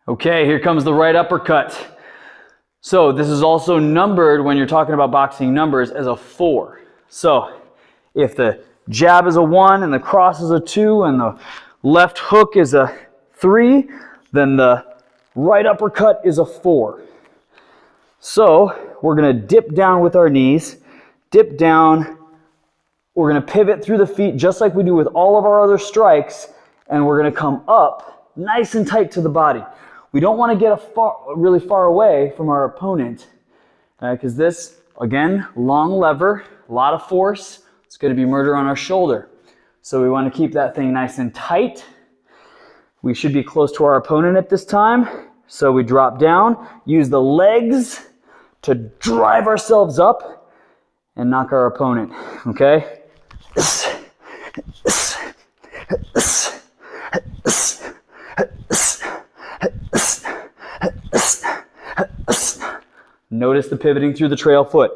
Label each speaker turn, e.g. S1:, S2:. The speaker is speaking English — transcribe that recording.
S1: Okay, here comes the right uppercut. So this is also numbered when you're talking about boxing numbers as a 4. So if the jab is a 1 and the cross is a 2 and the left hook is a 3, then the right uppercut is a 4. So we're going to dip down with our knees, dip down. We're going to pivot through the feet just like we do with all of our other strikes, and we're going to come up nice and tight to the body. We don't want to get really far away from our opponent, because this, again, long lever, a lot of force. It's going to be murder on our shoulder. So we want to keep that thing nice and tight. We should be close to our opponent at this time. So we drop down, use the legs to drive ourselves up and knock our opponent, okay? Notice the pivoting through the trail foot.